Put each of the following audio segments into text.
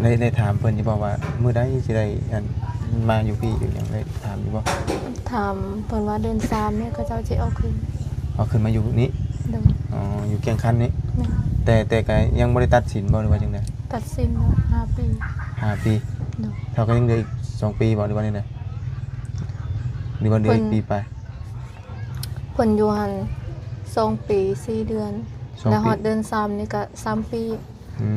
ได้ถามเพิ่นอยู่บ่ว่ามื้อใดสิได้อันมาอยู่พี่อยู่หยังได้ถามอยู่บ่ถามเพิ่นว่าเดือน3เนี่ยเขาเจ้าสิเอาคืนเอาขึ้นมาอยู่นี่โดยอ๋ออยู่เกียงคันนี่แม่นแต่ก็ยังบ่ได้ตัดสินบ่หรือว่าจังได๋ตัดสินแล้ว5ปี5 ปีโดยเท่าก็ยังเหลืออีก2 ปีบ่หรือว่าจังได๋หรือว่าเหลืออีกปีไปเพิ่นอยู่หั่น2 ปี4 เดือนแล้วฮอดเดือน3นี่ก็3 ปี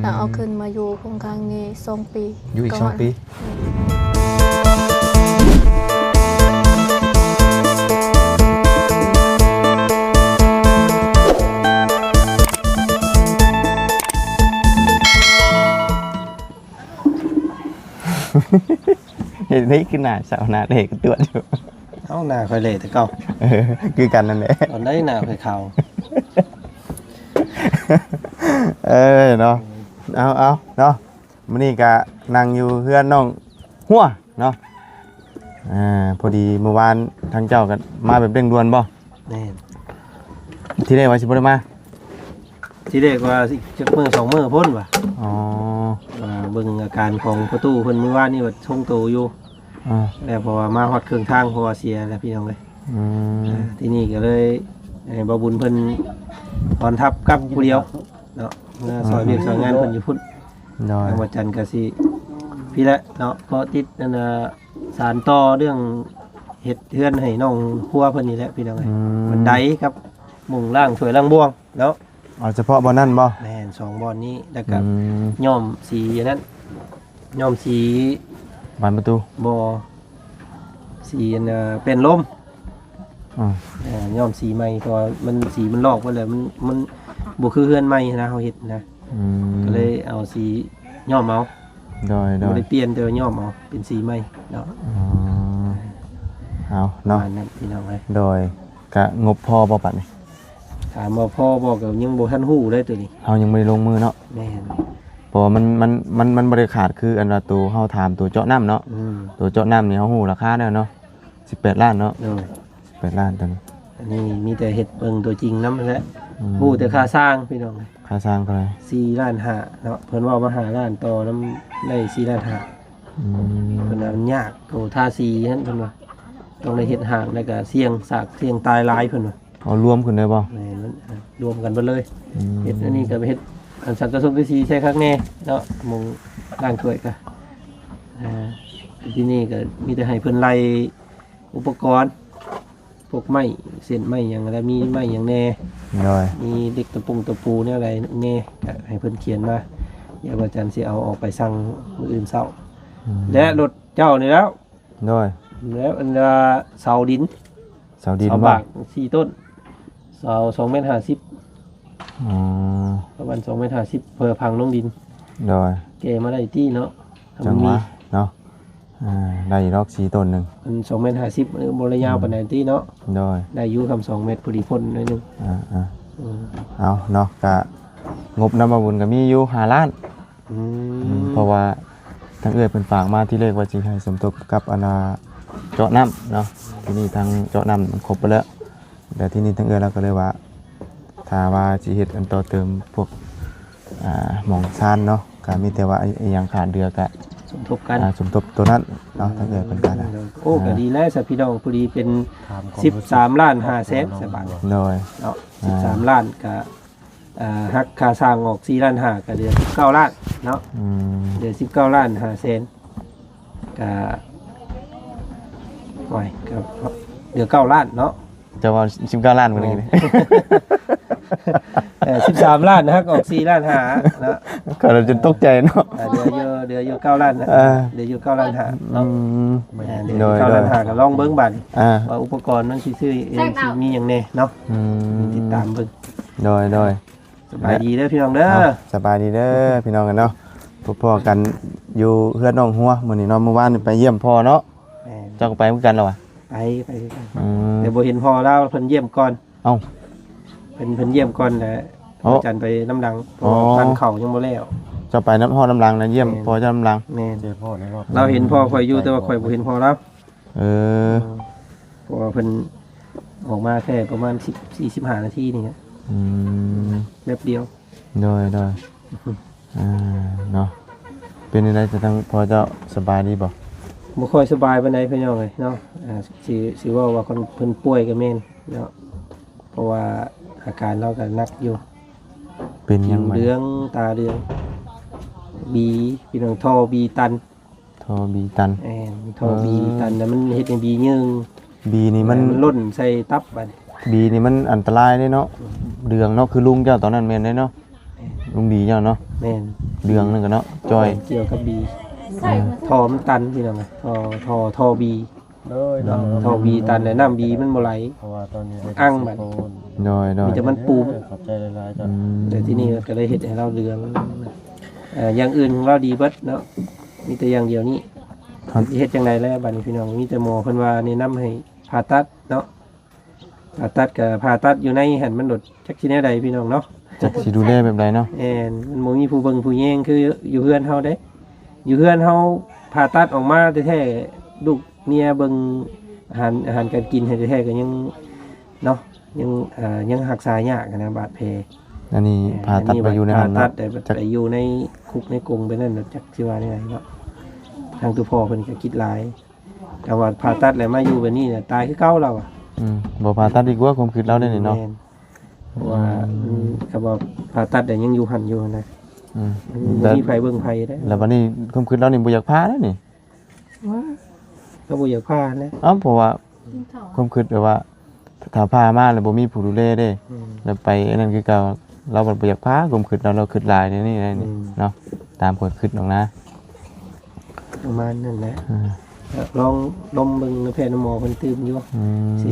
แล้วเอาขึ้นมาอยู่คงค้างนี้2 ปีอยู่อีก2 ปีเห็นนี่คือหน้าสาวหน้าเด็กตัวอยู่ เอาหน้าค่อยเละแต่เก่า คือกันนั่นแหละ ตอนได้หน้าค่อยขาว เนาะเอาเนาะมื้อนี้ก็นั่งอยู่เฮือนน้องหัวเนาะพอดีเมื่อวานทางเจ้าก็มาแบบเร่งด่วนบ่แน่นที่แรกว่าสิบ่ได้มาที่แรกว่าสิจักมื้อ2 มื้อพ้นว่ะอ๋อเบิ่งอาการของประตูเพิ่นมื้อวานนี่ว่าทรงโตอยู่แล้วเพราะว่ามาฮอดครึ่งทางเพราะว่าเสียแล้วพี่น้องเอ้ยที่นี่ก็เลยให้บ่บุญเพิ่นถอนทับกลับผู้เดียวเนาะเมื่อซอยเวียกซอยงานเพิ่นอยู่พุ่นทางวัดจันทร์ก็สิพี่ละเนาะเพราะติดนั่นน่ะสารต่อเรื่องเฮ็ดเฮือนให้น้องครัวเพิ่นนี่แหละพี่น้องเอ้ยบันไดครับมุงล่างถ้วยล่างบ่วงเนาะเฉพาะบ่นั่นบ่แม่น2บ่อนนี้แล้วก็ย้อมสีอันนั้นย้อมสีบานประตูบ่สีอันเป็นลมย้อมสีใหม่เพราะมันสีมันลอกไปเลยมันบ่คือเฮือนใหม่นะเฮาเฮ็ดนะก็เลยเอาสีย้อมเอาบ่ได้เปลี่ยนแต่ย้อมเอาเป็นสีใหม่เนาะเอาเนาะนั่นพี่น้องเอ้ยโดยก็งบพอบ่ปัดนี่ถามว่าพ่อบอกก็ยังบ่ทันฮู้ได้ตัวนี้เฮายังบ่ได้ลงมือเนาะแม่นเพราะว่ามันบ่ได้ขาดคืออันว่าตัวเฮาถามตัวเจาะน้ำเนาะตัวเจาะน้ำนี่เฮาฮู้ราคาแล้วเนาะ18 ล้านเนาะ18 ล้านตัวนี้อันนี้มีแต่เฮ็ดเบิ่งตัวจริงนำแหละฮู้แต่ค่าสร้างพี่น้องค่าสร้างเท่าไหร่4.5 ล้านเนาะเพิ่นว่ามา5 ล้านต่อน้ำได้4.5 ล้านเพิ่นว่ามันยากโตทาสีหั่นเพิ่นว่าต้องได้เฮ็ดห่างแล้วก็เสี่ยงซากเสี่ยงตายหลายเพิ่นว่าเอารวมขึ้นได้บ่แม่นรวมกันเบิดเลยเฮ็ดอันนี้ก็เฮ็ดอันสังกะสมที่สีใช้คักแน่เนาะมุงล้างถ้วยก็ที่นี่ก็มีแต่ให้เพิ่นไล่อุปกรณ์พวกไม้เส้นไม้หยังแล้วมีไม้หยังแน่มีเด็กตะปูเนี่ยอะไรแน่ก็ให้เพิ่นเขียนมาเดี๋ยวอาจารย์สิเอาออกไปสั่งมื้ออื่นเช้าและรถเจ้านี่แล้วแล้วอันเสาดินเสาบาก4 ต้นเสา2.50 เมตรประมาณ2.50 เมตรเพื่อพังลงดินแกมาได้ที่เนาะจังหวะเนาะได้รอก4 ต้นนึงมัน2.50 เมตรบ่ระยาวปานใดที่เนาะได้อยู่คำ2 เมตรพอดีพ้นหน่อยนึงเอาเนาะก็งบนำมาบุญก็มีอยู่5 ล้านเพราะว่าทางเอื้อยเพิ่นฝากมาที่เลขว่าสิให้สมทบกับอนาเจาะน้ำเนาะที่นี่ทางเจาะน้ำมันครบไปแล้วแต่ที่นี่ทางเอื้อยเราก็เลยว่าถ้าว่าสิเฮ็ดอันต่อเติมพวกหม่องซานเนาะก็มีแต่ว่าอีหยังขาดเดือก็สมทบกันสมทบตัวนั้นเนาะทางเอื้อยเพิ่นก็ได้โอ้ก็ดีแล้วซะพี่น้องพอดีเป็น13.5 ล้านสบาทเนาะ13 ล้านก็หักค่าสร้างออก4.5 ล้านก็เหลือ19 ล้านเนาะเหลือ19.5 ล้านก็ไว้ก็เหลือ9 ล้านเนาะจะว่า19 ล้านมื้อนี้13 ล้านฮักออก4.5 ล้านเนาะก็เราจะตกใจเนาะเหลืออยู่9 ล้านเหลืออยู่9 ล้านเนาะเหลือ9 ล้านก็ลองเบิ่งบัดว่าอุปกรณ์มันสิซื้อเองสิมีหยังแน่เนาะติดตามเบิ่งโดยสบายดีเด้อพี่น้องเด้อสบายดีเด้อพี่น้องกันเนาะพ่อกันอยู่เฮือนน้องหัวมื้อนี้เนาะเมื่อวานไปเยี่ยมพ่อเนาะเจ้าก็ไปเหมือนกันเหรอวะไปแต่บ่เห็นพ่อแล้วเพิ่นเยี่ยมก่อนเพิ่นเยี่ยมก่อนแหละอาจารย์ไปน้ำหลังพันเข่ายังบ่แล้วจะไปน้ำพ่อน้ำหลังนะเยี่ยมพ่อจะน้ำหลังแม่เจอพ่อในรอบเราเห็นพ่อข่อยอยู่แต่ว่าข่อยบ่เห็นพ่อแล้วเพราะว่าเพิ่นออกมาแค่ประมาณ10-15 นาทีนี่ครับแป๊บเดียวโดยเนาะ เป็นอะไรจะทั้งพอเจ้าสบายดีบ่ บ่ค่อยสบายปานใดพี่น้องเอ้ยเนาะสิว่าคนเพิ่นป่วยก็แม่นเนาะเพราะว่าอาการเราก็หนักอยู่ เป็นยัง ผิว ไง เหลืองตาเหลืองบีพี่น้องท่อบีตัน ทอบีตัน ท่อบีตันน่ะมันเฮ็ดให้บียึง บีนี่มัน ล่นใส่ตับบัด บีนี่มันอันตรายเด้เนาะเดืองเนาะคือลุงเจ้าตอนนั้นแม่นได้เนาะลุงบีเจ้าเนาะ แม่น เดืองนั่นก็เนาะจอย เกี่ยวกับบีท่อมันตันพี่น้องเอ้ยท่อบี เลยเนาะ ท่อบีตันแล้วน้ำบีมันบ่ไหล เพราะว่าตอนนี้ อั้งบัด โดย มีแต่มันปูม ขอบใจหลายๆจ้ะ แต่ที่นี่ก็เลยเฮ็ดให้เราเหลืองอย่างอื่นของเราดีเบิดเนาะมีแต่อย่างเดียวนี้ ครับ เฮ็ดจังไดแล้วบัดนี้พี่น้องมีแต่หมอเพิ่นว่าแนะนำให้ผ่าตัดเนาะผ่าตัดก็ผ่าตัดอยู่ในหันมันหลดจักสิแนวใดพี่น้องเนาะ จักสิดูแลแบบใดเนาะ มันบ่มีผู้เบิ่งผู้แยงคืออยู่เฮือนเฮาเด้อยู่เฮือนเฮาผ่าตัดออกมาแท้ๆลูกเมียเบิ่งอาหารการกินให้แท้ๆก็ยังเนาะยังรักษายากนะบาดแผล อันนี้ผ่าตัดไปอยู่ในหัน ผ่าตั เนาะ ดแต่ไปอยู่ในคุกในกรงไปนั่นน่ะจักสิว่าได้ไงเนาะทางตัวพ่อเพิ่นก็คิดหลายแต่ว่าผ่าตัดแล้วมาอยู่แบบนี้เนี่ยตายคือเก่าเราอ่ะ บ่ผ่าตัดดีกว่าความคิดเราได้นี่เนาะ แม่เพราะว่าก็บอกผ่าตัดแต่ยังอยู่หันอยู่นะ อืม บ่มีไผเบิ่งไผได้ แล้ววันนี้ความคิดเรานี่บ่อยากพาแล้วนี่ ก็บ่อยากผ่าแล้ว เอ้าเพราะว่าความคิดแบบว่าถ้าพามาแล้วบ่มีผู้ดูแลเด้ แล้วไปอันนั้นคือเก่าเราบ่อยากพาความคิดเราคิดหลายนี่เนาะตามความคิดน้องนะ ประมาณนั้นแหละ อืม ลองดมเบิ่งแพทย์หมอเพิ่นตื่นอยู่ อืม สิ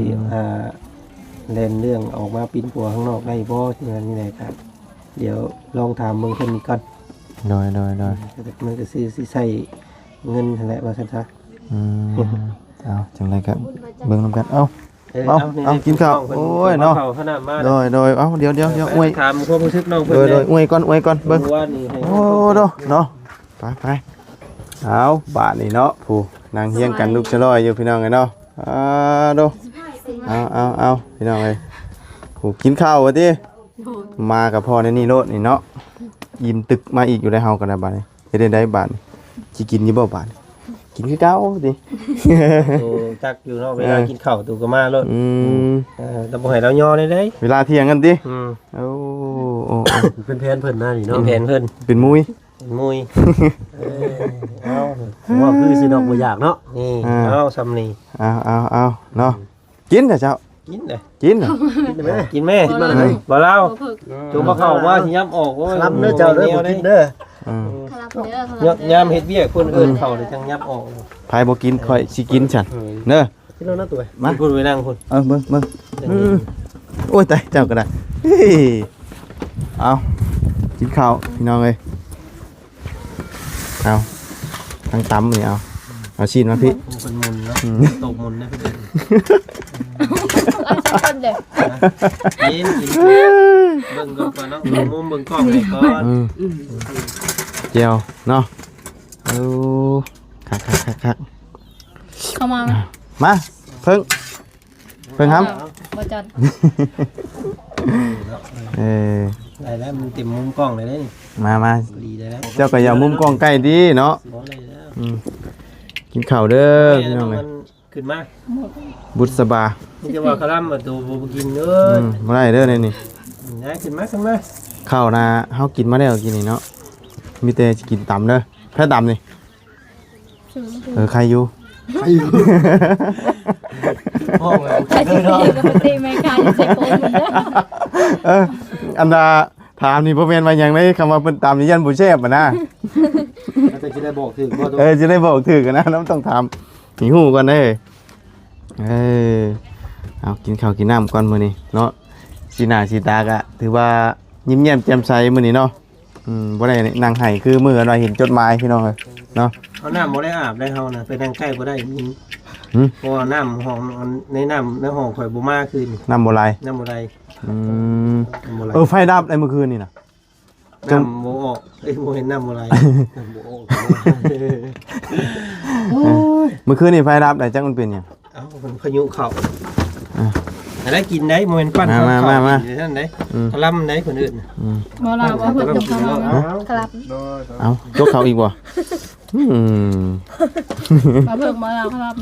เล่นเรื่องออกมาปิ้นปัวข้างนอกได้บ่ที่นั่นนี่แหละครับเดี๋ยวลองถามเบิ่งเพิ่นนี่ก่อน โดย มันก็ซื้อสิใช้เงินนั่นแหละว่าซั่นซะ อืมเอาจังไรครับเบิ่งนำกันเอ้า นี่ เอากินข้าว เพิ่ โอ้ยเนาะ ข้าวขนาดมา โดยเอ้าเดี๋ยวอวย ถามความรู้สึกน้องเพิ่น โดยอวยก่อนเบิ่ง ว่านี่ให้ โอ้โดเนาะไปเอาบาทนี่เนาะผู้นางเฮียงกันลูกชะลอยอยู่พี่น้องไงเนาะโดเอาพี่น้องเอ้ยผู้กินข้าวว่าติมากับพ่อในนี่โลดนี่เนาะยิ้มตึกมาอีกอยู่ได้เฮากันนะบาดนี้เฮ็ดได้บาดนี้สิกินอยู่บ่บาดนี้กินคือเก่าติ ตัวจักอยู่เนาะเวลากินข้าวตัวก็มาโลด แต่บ่ให้เราย่อได้เด้ เวลาเที่ยงกันติ โอ้ เป็นแผนเพิ่นหน้านี่ เป็ เนาะ นแผนเพิ่น เป็นมุ้ย เป็นมุยเอา ว่าคือสิดอกบ่อยากเนาะ นี่เอาซำนี่ เอาเนาะกินเถอะเจ้า กินเด้ กินเหรอ กินแม่บ่เล่าจุบ่เข้าว่าสิย้ำออกโอ้ย รับเด้อเจ้าเด้อบ่กินเด้อ ยามเฮ็ดเวียกคนอื่นเข้าเลยจังย้ำออก ไผบ่กินค่อยสิกินฉันเด้อ กินแล้วนะตัว มา พูดไปนั่งพุ่น เบิ่งโอ้ยตายเจ้าก็ได้เฮ้ยเอากินข้าวพี่น้องเอ้ยเอาทั้งตำนี่เอาชิ้นมาพี่ เป็นมุนเนาะตกมุนนะพี่ เอาสักคนเด้อ กินเบิ่งก่อนเนาะมุมเบิ่งกล้องให้ก่อน เจียวเนาะเอาคัก เข้ามา มาเพิ่งครับ บ่จัด ได้แล้วมันเต็มมุมกล้องเลยเด้นี่ มา ดีได้แล้ว เจ้าก็อย่ามุมกล้องใกล้ดีเนาะ บ่ได้แล้ว กินข้าวเด้อพี่น้องเอ้ย มันขึ้นมา บุษบา นี่จะว่าคาร่ำมาตัวบ่กินเด้อ บ่ได้เด้อนี่ นะขึ้นมา ข้าวนะเฮากินมาแล้วกินนี่เนาะมีแต่สิกินตำเด้อแพ้ตำนี่ใครอยู่ พ่อเลย ใครสิก็บ่ตีไม่กล้าจะใส่โกนมันเด้อ อันดาถามนี่บ่แม่นว่าหยังได้คำว่าเพิ่นตำนี่ยันบ่แซ่บอะนะ จะได้บอกถึงบ่ตัว จะได้บอกถูกกันนะน้ำต้องถามหิวก่อนเด้เอากินข้าวกินน้ำก่อนมื้อนี้เนาะสีหน้าสีตากะถือว่ายิ้มแย้มแจ่มใสมื้อนี้เนาะบ่ได้นั่งไห้คือมื้ออันว่าเห็นจดหมายพี่น้องเอ้ยเนาะ เฮาน้ำบ่ได้อาบได้เฮาน่ะไปนั่งใกล้บ่ได้ยินเพราะว่าน้ำห้องในห้องข่อยบ่มาคืน น้ำบ่ไหล น้ำบ่ได้ น้ำบ่ไหล ไฟดับได้เมื่อคืนนี่น่ะ น้ำบ่ออกบ่เห็นน้ำบ่ไหลน้ำบ่ออก เมื่อคืนนี่ไฟดับได้จักมันเป็นหยัง เอ้ามันพายุเข้าได้กินได้บ่แม่นปั้นเข้าท่านได้คลำได้คนอื่น บ่ลาว่าเพิ่นต้องเข้ามาครับ เอาจกเขาอีกบ่ อืม มาเพิ่งมาแล้วครับ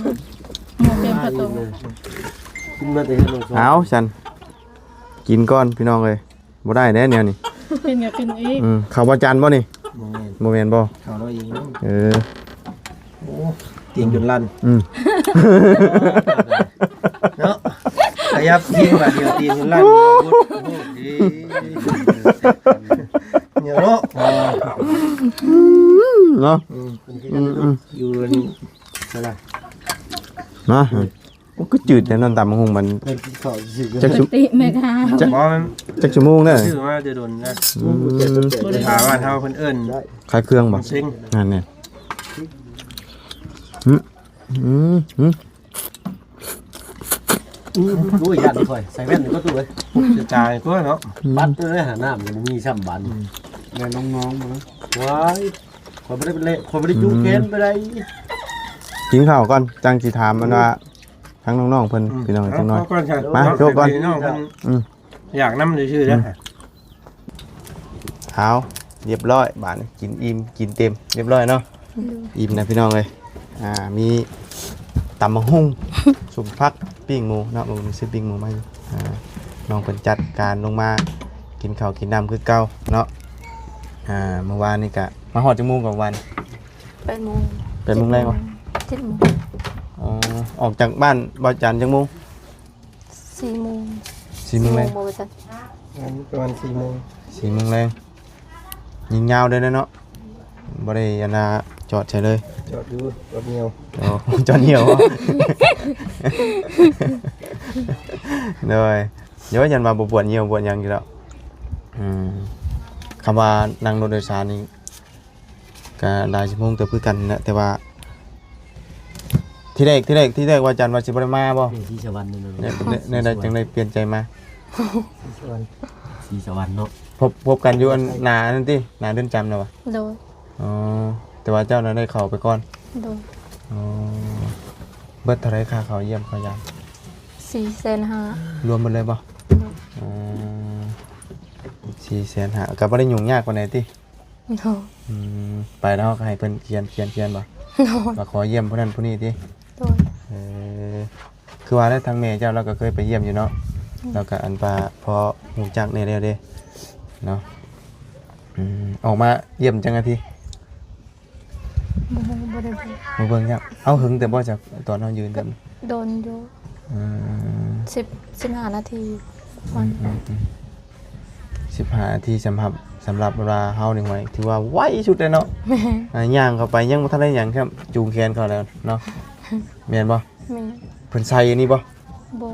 หมูเป็นประตู กินมาแต่เฮ็ดลงซอ เอาฉันกินก่อนพี่น้องเลยบ่ได้แน่เนี่ยนี่ กินกับกินอีก ข้าวบ่จันบ่นี่ โมเมนต์ บ่แม่นบ่ เขาเราเอง เออ โอ้เตียงจนลั่น อืม เนาะขยับยิงแบบเดียวเตียงจนลั่นเนี่ยเนาะ เนาะ อยู่แล้วนี่อะไร นะมันก็จืดแต่นอนตามหุงมัน เพิ่นกินข้าวสิก็ จัก ป ชั่ กติไหมคะ จะบอกมัน จักชั่วโมงเด้อ ชื่อว่าจะโดนนะ บ่ได้ ถามว่าเท่าเพิ่นเอิ้น คลายเครื่องบ่ เซ็ง นั่นเนี่ยอืมอืมอืม รู้อีกอย่างค่อยใส่แว่นนี่ก็ตู้เว้ย จะจ่ายก็เนาะ ปัดเลยหาน้ำมันมีช่ำบันแม่น้องๆมาว้ายคนบ่ได้เป็นเละคนบ่ได้จูเกนไปได้ กินข้าวก่อนจังสิถามมันว่าทั้งน้องๆเพิ่นพี่น้องจังน้อย ก่อนค่ะ มาโชว์ก่อน น้องเพิ่น อืม อยากนำชื่อๆนะ เอาเรียบร้อยบาดนี้กินอิ่มกินเต็มเรียบร้อยเนาะอิ่มนะพี่น้องเลยมีตำมะฮุ่ง สุปพักปิ้งหมูเนาะมันซื้อปิ้งหมูมาอยู่น้องเพิ่นจัดการลงมากินข้าวกินน้ำคือเก่าเนาะเมื่อวานนี่กะมาหอดจมูกกับวัน เป็นโมง เป็นโมงแรกวะ 7 โมง อ๋อออกจากบ้านบ่จันจังโมง 4 โมง 4 โมงแรง โมงจัน ประมาณ4 โมง 4 โมงแรงยิงยาวเด้อเนาะบ่ได้อันน่ะจอดใช่เลย จอดอยู่รถเงียว อ๋อ จอดเหี่ยว เลยเดี๋ยวยันมาบปวดเหี่ยวปวดหยังอยู่แล้วคำว่านั่งรถโดยสารนี่ก็ได้ชั่วโมงเติบคือกันนะแต่ว่าที่แรกว่าจันว่าสิบ่ได้มาบ่ สีสวรรค์นี่ เนี่ยได้จังได้เปลี่ยนใจมา สีสวรรค์เนาะ พบกันอยู่อันหน้านั่นติหน้าเรือนจำน่ะวะ โดย อ๋อแต่ว่าเจ้านั้นได้เข้าไปก่อน โดย อ๋อเบิดเท่าไหร่ค่าเข้าเยี่ยมเข้ายาม 4,500,000 รวมหมดเลยบ่ อ๋อ450,000ก็บ่ได้ยุ่งยากปานใดติ โดย ไปแล้วก็ให้เพิ่นเขียนบ่ โดย มาขอเยี่ยมผู้นั้นผู้นี้ติ โดย เออคือว่าได้ทางแม่เจ้าเราก็เคยไปเยี่ยมอยู่เนาะแล้วก็อันปาพอฮู้จักแน่แล้วเด้เนาะออกมาเยี่ยมจังอาทิ บ่ได้ มาเบิ่งครับเอาหึงแต่บ่จากตอนเฮายืนกัน โดนอยู่ อืม 15 นาทีวัน 15นาทีสำหรับเวลาเฮานี่หวยถือว่าไวสุดเลยเนาะ แม่ ย่างเข้าไปยังบ่ทันได้หยังครับจูงแขนเขาแล้วเนาะแม่นบ่ แม่ เพิ่นใส่อันนี้บ่ บ่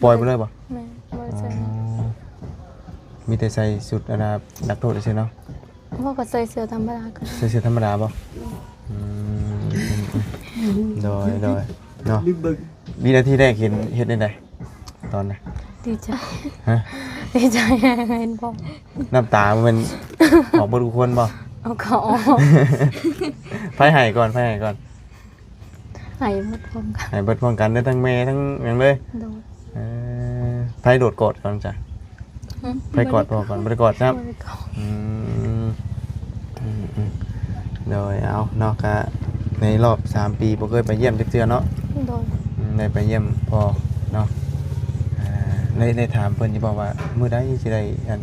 ปล่อยไปเลยบ่ แม่บ่ใช่ มีแต่ใส่สุดอันน่ะนักโทษซื่อเนาะ ว่าก็ใส่เสื้อธรรมดาก็ ใส่เสื้อธรรมดาบ่โดยเนาะ ลืมเบิ่ง วินาทีแรกเห็นเฮ็ดได้ไดตอนน่ะ ดีใจ ฮะ ดีใจเห็นบ่ น้ำตามัน ออกบ่ทุกคนบ่ เอาเขาออก ไผให้ก่อน ให้หมดพร้อมกัน ให้เบิดพร้อมกันได้ทั้งแม่ทั้งหยังเลย โดย ไผโดดกอดก่อนจ้ะไผกอดพ่อก่อนบ่ได้กอดครับ บ่ได้กอด โดยเอาเนาะก็ในรอบ3ปีบ่เคยไปเยี่ยมจักเทื่อเนาะ โดย ได้ไปเยี่ยมพ่อเนาะได้ถามเพิ่นอยู่บ่ว่ามื้อใดสิได้อัน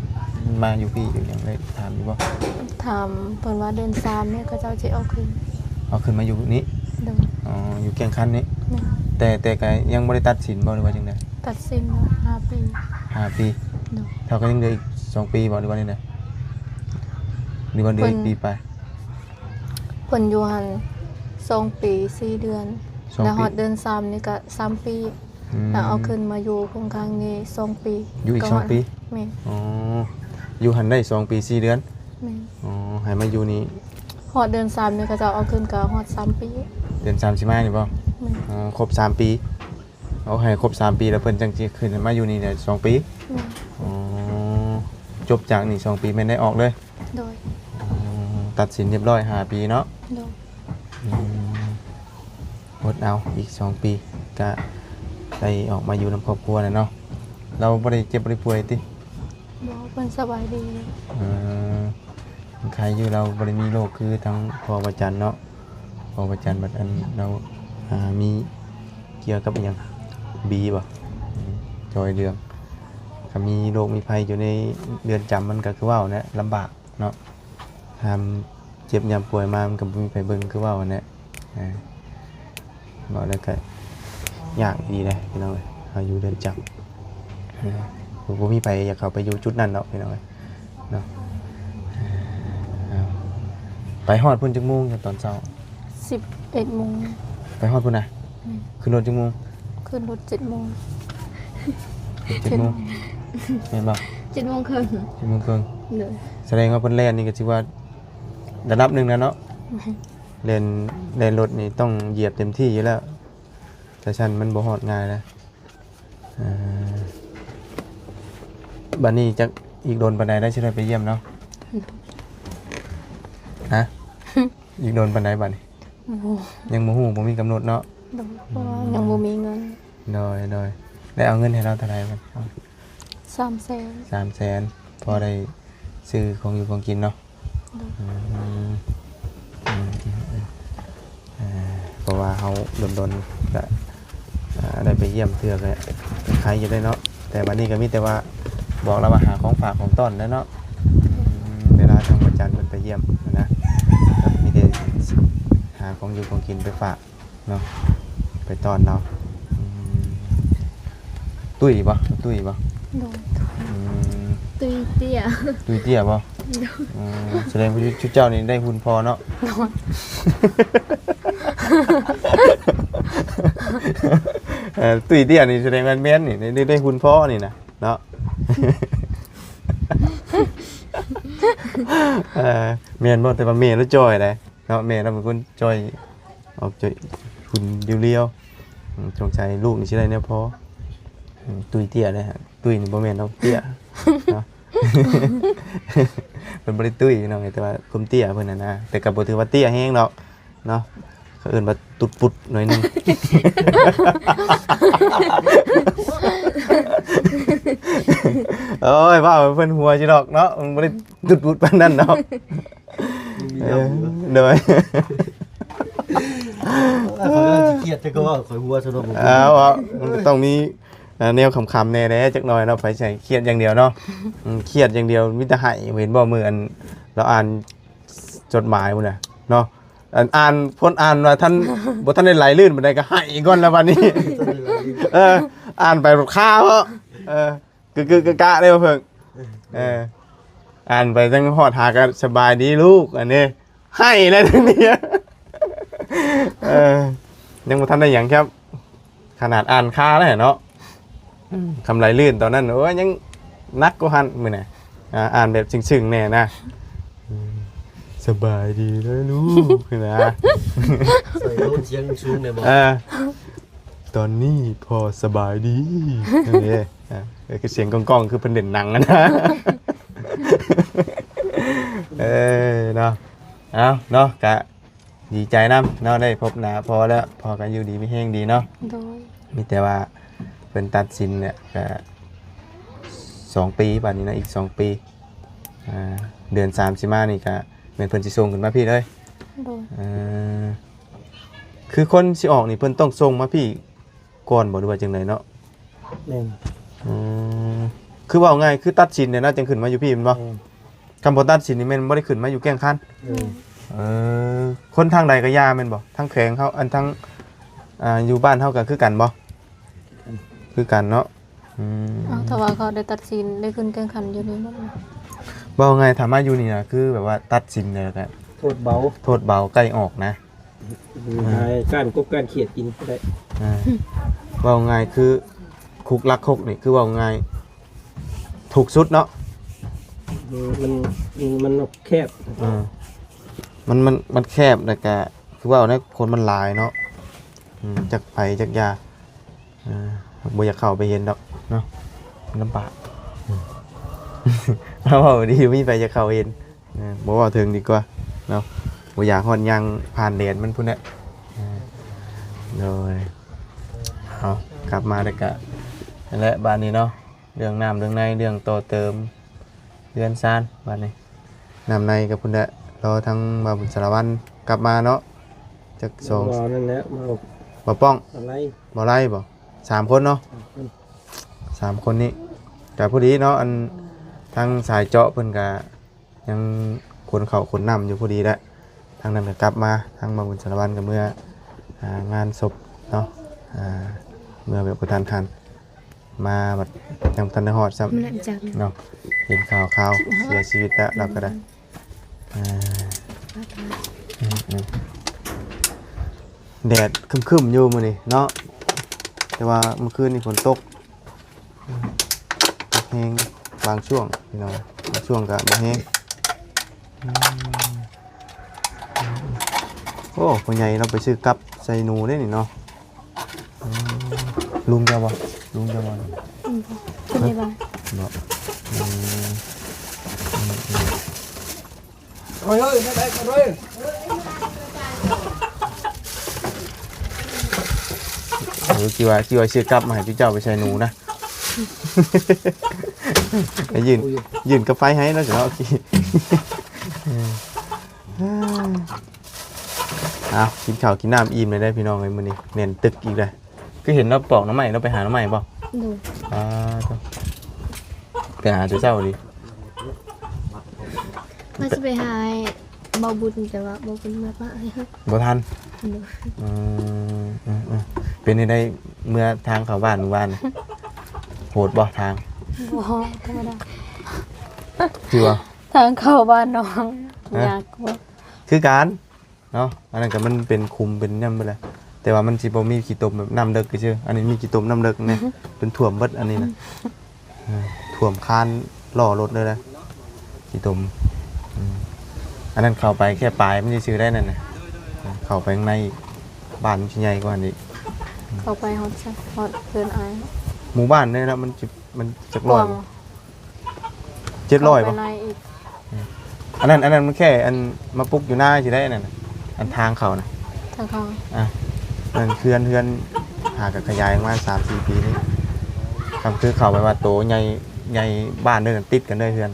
มาอยู่พี่อยู่หยังได้ถามอยู่บ่ ถามเพิ่นว่าเดือน3เนี่ยเขาเจ้าสิเอาคืน เอาขึ้นมาอยู่นี่ โดย อ๋ออยู่แก่งคันนี้ แม่ แต่ก็ยังบ่ได้ตัดสินบ่หรือว่าจังได๋ ตัดสินแล้ว5 ปี 5 ปี โดย เท่าก็ยังเหลืออีก2 ปีบ่หรือว่าจังได๋หรือว่าเหลืออีกปีไป เพิ่นอยู่หั่น2 ปี 4 เดือน 2 แล้วฮ ปี อดเดือน3นี่ก็3 ปีแล้วเอาขึ้นมาอยู่โครงการนี้2 ปี อยู่อีก ฮ 2 ปี แม่ อ๋ออยู่หันได้2 ปี 4 เดือน แม่ อ๋อให้มาอยู่นี่ ฮอดเดือน3นี่เขาเจ้าเอาขึ้นก็ฮอด3 ปี เดือน3สิมานี่บ่ แม่ อ๋อครบ3 ปีเอาให้ครบ3 ปีแล้วเพิ่นจังสิขึ้นมาอยู่นี่ได้2 ปี แม่ อ๋อจบจากนี่2 ปีแม่นได้ออกเลย โดย ตัดสินเรียบร้อย5 ปีเนาะ โดย อดเอาอีก2 ปีก็ได้ออกมาอยู่นำครอบครัวแล้วเนาะเราบ่ได้เจ็บบ่ได้ป่วยติ บ่เพิ่นสบายดี ใครอยู่เราบ่ได้มีโรคคือทั้งพ่อประจันเนาะ พอประจันบัดอันเรามีเกี่ยวกับอหยังบีบ่จอยเรื่องก็มีโรคมีภัยอยู่ในเรือนจำมันก็คือว่าเนี่ยลำบากเนาะทำเจ็บยามป่วยมามันก็บ่มีไปเบิ่งคือว่าเนี่ยบอกแล้วก็ยากดีเลยพี่น้องเอ้ยเอาอยู่เรือนจำผมมีไปอยากเข้าไปอยู่จุดนั้นเนาะพี่น้องเอ้ยเนาะไปฮอดพุ่นจักโมงตอนเช้า 11 โมง ไปฮอดพุ่นน่ะขึ้นรถจักโมง ขึ้นรถ7 โมง 7 โมงแม่นบ่ 7 โมงครึ่ง 7 โมงครึ่ง เลย แสดงว่าเพิ่นแล่นนี่ก็สิว่าระดับหนึงนะเนาะเล่นรถนี่ต้องเหยียบเต็มที่อยู่แล้วแต่ฉันมันบ่ฮอดง่ายนะบัดนี้จักอีกโดนปานใดได้สิได้ไปเยี่ยมเนาะฮะอีกโดนปานใดบัดนี้ โอ้โห ยังบ่ฮู้บ่มีกำหนดเนาะ เพราะว่ายังบ่มีเงิน น้อยได้เอาเงินให้เราเท่าไหร่บัด 300,000 300,000พอได้ซื้อของอยู่ของกินเนาะเพราะว่าเฮาดนๆก็ได้ไปเยี่ยมเทื่อก็เป็นใครอยู่ได้เนาะแต่บัดนี้ก็มีแต่ว่าบอกเราว่าหาของฝากของต้อนแล้วเนาะเวลาทางอาจารย์เพิ่นไปเยี่ยมนะก็มีแต่หาของอยู่ของกินไปฝากเนาะไปต้อนเราตุ้ยบ่ โดนตุยเตี้ย ตุ้ยเตี้ยบ่แสดงว่าชุดเจ้านี่ได้หุ่นพอเนาะ โดน ตุ้ยเตี้ยนี่แสดงว่าแม่นนี่ได้หุ่นพอนี่นะเนาะแม่นบ่แต่ว่าแม่แล้วจอยได้เนาะแม่เราเป็นคนจอยออกจอยหุ่นเรียวๆจงใจลูกนี่สิได้แนวพอตุ้ยเตี้ยเลยฮะตุ้ยนี่บ่แม่นดอกเตี้ยเนาะเป็นบ่ได้ตุ้ยพี่น้องแต่ว่าคุมเตี้ยเพิ่นน่ะนะแต่ก็บ่ถือว่าเตี้ยแฮงดอกเนาะเขาเอิ้นว่าตุดปุดหน่อยนึงโอ้ยว่าเพิ่นหัวสิดอกเนาะมันบ่ได้ตุดปุดปานนั้นดอกเด้อ เขาก็เครียดแต่ก็ว่าข่อยหัวซะเนาะผม มันก็ต้องมีแนวขำๆแน่ๆจักหน่อยเนาะไปใช้เครียดอย่างเดียวเนาะเครียดอย่างเดียวมีแต่ให้เห็นบ่มื้ออันเราอ่านจดหมายพุ่นน่ะเนาะอ่านพ้นอ่านว่าท่านบ่ทันได้ไหลลื่นปานใดก็ให้ก่อนแล้วบัดนี้อ่านไปรถค่าเพราะกะๆได้บ่เพิ่งอ่านไปจังฮอดหาก็สบายดีลูกอันนี้ให้แล้วทีนี้ยังบ่ทันได้หยังครับขนาดอ่านค่าแล้วเนาะคำไหลลื่นตอนนั้นโอ้ยยังนักกว่าหันมื้อน่ะอ่านแบบซึ้งๆแน่นะสบายดีเลยลูกนะ ใส่โน้ตเสียงสูงเนี่ยบ่ ตอนนี้พอสบายดีนี่คือเสียงก้องๆคือเพิ่นเด่นหนังนะเนาะเอาเนาะกะดีใจนำเนาะได้พบหน้าพอแล้วพอกันอยู่ดีมีแฮงดีเนาะ โดย มีแต่ว่าเพิ่นตัดสินเนี่ยก็2 ปีบัดนี้นะอีก2 ปีเดือน3สิมานี่ก็แม่นเพิ่นสิส่งขึ้นมาพี่เลย โดย คือคนสิออกนี่เพิ่นต้องส่งมาพี่ก่อนบ่หรือว่าจังไดเนาะ แม่น คือว่าง่ายคือตัดสินเนี่ยนะจังขึ้นมาอยู่พี่แม่นบ่คำบ่ตัดสินนี่แม่นบ่ได้ขึ้นมาอยู่แก้งคันคนทางใดก็ยาแม่นบ่ทางแขวงเฮาอันทางอยู่บ้านเฮาก็คือกันบ่คือกันเนาะถ้าว่าเขาได้ตัดสินได้ขึ้นแข่งขันอยู่นี่หมด บ่ไงถามมาอยู่นี่นะคือแบบว่าตัดสินเลยกัน โทษเบา โทษเบาใกล้ออกนะ ก้านกบก้านเขียดกินได้ บ่ไงคือคุกลักคุกนี่คือว่าไงถูกสุดเนาะ มันแคบ มันแคบแต่ก็คือว่าเนี่ยคนมันหลายเนาะจักไผจักยาบ่อยากเข้าไปเห็นดอกเนาะลำบากเราเอาดีมีไปจะเข้าเห็นบ่ว่าถึงดีกว่าเนาะบ่อยากฮอดยังผ่านแดดมันพุ่นน่ะโดยเอากลับมาแล้วก็นั่นแหละบ้านนี้เนาะเรื่องน้ำเรื่องในเรื่องต่อเติมเรือนซ่านบ้านนี้น้ำในกับพุ่นน่ะรอทั้งบ่าวบุญสารวัตรกลับมาเนาะ จักสอง บ่นั่นแหละบ่ บ่ป้อง อะไร บ่ไล่บ่3คนเนาะ3คนนี้ก็พอดีเนาะอันทางสายเจาะเพิ่นก็ยังขนเข้าขนน้ำอยู่พอดีแหละทางนั้นก็กลับมาทางมาบุญสารวัตรก็เมื่องานศพเนาะเมื่อแบบกระทันหันมาบัดยังทันได้ฮอดซ้ำ มันน่าจัก เนาะเห็นข่าวเสียชีวิตแล้วเราก็ได้แดดครึมๆอยู่มื้อนี้เนาะแต่ว่าเมื่อคืนนี่ฝนตกแห้งบางช่วงพี่น้องบางช่วงก็บ่แห้งโอ้พ่อใหญ่เราไปซื้อกับใส่หนูได้นี่เนาะลุงจะบ่ลุงจะบ่ คุณได้บ่ บ่ โอ้ยได้กันเลย กี่ว่าซื้อกลับมาให้พี่เจ้าไปใส่หนูนะ ไปยืนกับไฟให้แล้วจะเอากี่เอากินข้าวกินน้ำอิ่มเลยได้พี่น้องเลยมื้อนี้เน่นตึกอีกเลยก็เห็นเราปอกน้ำใหม่เราไปหาน้ำใหม่ป่ะ ดู ไปหาเจ้าดิ ว่าจะไปหาบ่บุญแต่ว่าบ่บุญมาปะ บ่ทัน ดู เป็นได้เมื่อทางเข้าบ้านเมื่อวานโหดบ่ทาง บ่ธรรมดา ที่ว่า ทางเข้าบ้านน้องอยากบ่ คือการเนาะอันนั้นก็มันเป็นคุมเป็นย่ำไปเลยแต่ว่ามันสิบ่มีขี้ตมแบบน้ำเลิกก็ชื่ออันนี้มีขี้ตมน้ำเลิกเนี่ยเป็นถ่วมเบิดอันนี้นะถ่วมคานล่อรถเลยนะขี้ตมอันนั้นเข้าไปแค่ปลายมันจะซื้อได้นั่นน่ะเข้าไปข้างในบ้านมันสิใหญ่กว่านี้ เข้าไปฮอดซะฮอดเพิ่นอาย หมู่บ้านเนี่ยนะมันจัก ก ร้อ ว้าย ง 700 เข้า ป่ะ ไปในอีก อันนั้นมันแค่อันมาปลุกอยู่หน้าสิได้นั่นน่ะอันทางเขานะ ทางเข้า นั่นเพื่อนหากับขยายมา3-4 ปีนี่ทำคือเขาไปว่าโตใหญ่บ้านเดินติดกันเลยเพื่อน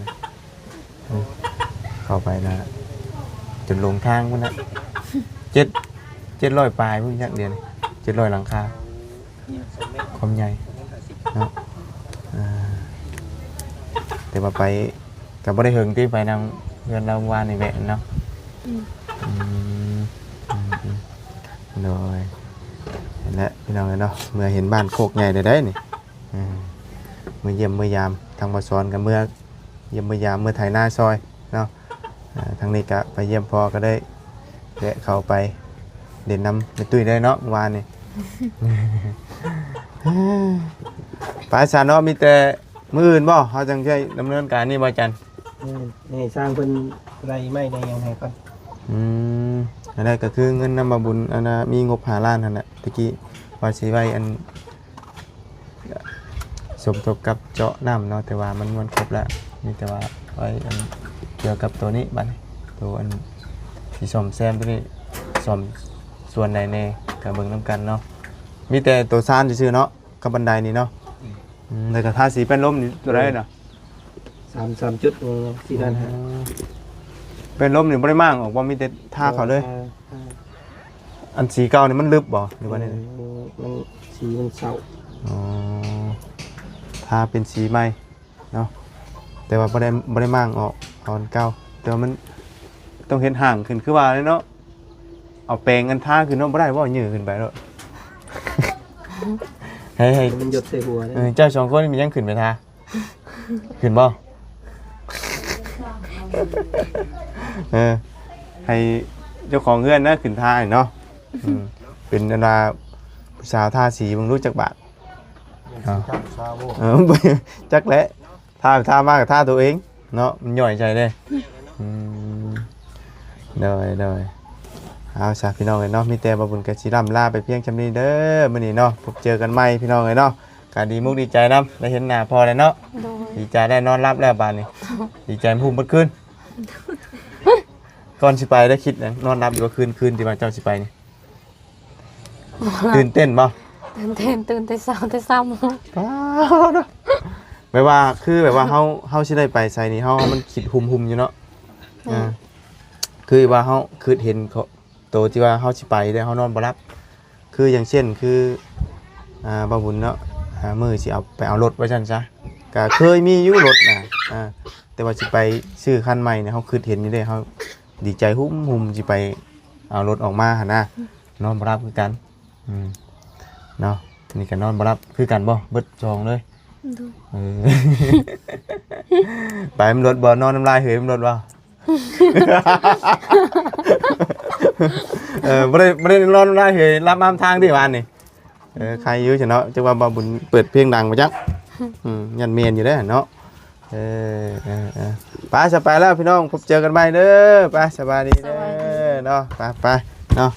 เข้าไปนะจนลงทางมันนะ700 ปลายพุ่งยักเดียว700 หลังคาความใหญ่เนาะแต่ว่าไปกับบ่ได้เฮิงที่ไปนำเพื่อนเราวานในแวะเนาะโดยเห็นแล้วพี่น้องเลยเนาะเมื่อเห็นบ้านโคกใหญ่ได้นี่เมื่อเยี่ยมเมื่อยามทางบ่ซ้อนกับเมื่อเยี่ยมเมื่อยามเมื่อไถนาซอยเนาะทางนี้ก็ไปเยี่ยมพ่อก็ได้แวะเข้าไปเด่นนำไปตุ้ยได้เนาะเมื่อวานนี่ ปาสานเนาะมีแต่มื้ออื่นบ่เฮาจังใช้ดำเนินการนี่บ่จัน นี่สร้างเป็นไรไม่ได้ยังไงก่อน อันนั้นก็คือเงินนำมาบุญอันน่ะมีงบ5ล้านนั่นแหละตะกี้ว่าสิไว้อันสมทบกับเจาะน้ำเนาะแต่ว่ามันครบแล้วมีแต่ว่าไว้อันเกี่ยวกับตัวนี้บัดนี้ตัวอันที่ซ่อมแซมตัวนี้ซ่อมส่วนใดแน่ก็เบิ่งนํกันเนาะมีแต่ตัวซ่านซื่อๆเนาะกับบันไดนี่เนาะแล้วก็ทาสีเป็นลมนี่ตัวใดเนาะ 3 จุด4ด้านฮะ เป็นลมนี่บ่ได้มางออกบ่มีแต่ทาเขาเลย อันสีเก่านี่มันลึบบ่หรือว่าไง มันสีมันเศร้า อ๋อทาเป็นสีใหม่เนาะแต่ว่าบ่ได้มางออกเอาอันเก่าแต่ว่ามันต้องเห็นห่างขึ้นคือว่าเลยเนาะเอาแปรงอันทาขึ้นเนาะบ่ได้บ่ยื้อขึ้นไปเนาะ ให้ มันหยดใส่หัวนะ เจ้าสองคนมียังขึ้นไปทาขึ้นบ่ให้เจ้าของเฮือนนะขึ้นทาเนาะเป็นอันว่าผู้สาวทาสีมึงรู้จักบาทจักแหละท่ามากกับท่าตัวเองเนาะมันย่อยใจเลยเลยเอาซะพี่น้องเลยเนาะมีแต่บ่บุญกะสิร่ำลาไปเพียงชำนี้เด้อมื้อนี้เนาะพบเจอกันใหม่พี่น้องเลยเนาะก็ดีมุกดีใจนำได้เห็นหน้าพอแล้วเนาะ โดย ดีใจได้นอนรับแล้วบานนี้ดีใจพุ่มเมื่อคืนก่อนสิไปได้คิดนะนอนรับอยู่ว่าคืนที่มาเจ้าสิไปนี่ตื่นเต้นบ่ ตื่นแต่เช้าแต่ซ้ำ แบบว่าคือแบบว่าเฮาสิได้ไปไสนี่เฮามันคิดหุ่มๆอยู่เนาะคือว่าเฮาคือเห็นเขา ตัวที่ว่าเฮาสิไปได้เฮานอนบ่หลับคืออย่างเช่นคือบ่บุญเนาะมื้อสิเอาไปเอารถไว้ซั่นซะก็เคยมีอยู่รถน่ะแต่ว่าสิไปซื้อคันใหม่เนี่ยเฮาคิดเห็นอยู่เด้เฮาดีใจหุ่มสิไปเอารถออกมาหั่นนะนอนบ่หลับคือกันเนาะนี่ก็นอนบ่หลับคือกันบ่เบิดจองเลย ดู ไปมันรถบ่นอนน้ำลายเหยมันรถบ่บ่ได้นอนน้ำลายเหยรับมามทางที่บ้านนี่ใครอยู่เนาะจังว่าบ่บุญเปิดเพลงดังบ่จักยันเมียนอยู่เด้อเนาะไปจะไปแล้วพี่น้องพบเจอกันใหม่เด้อไปสบายดีเด้อเนาะไปเนาะ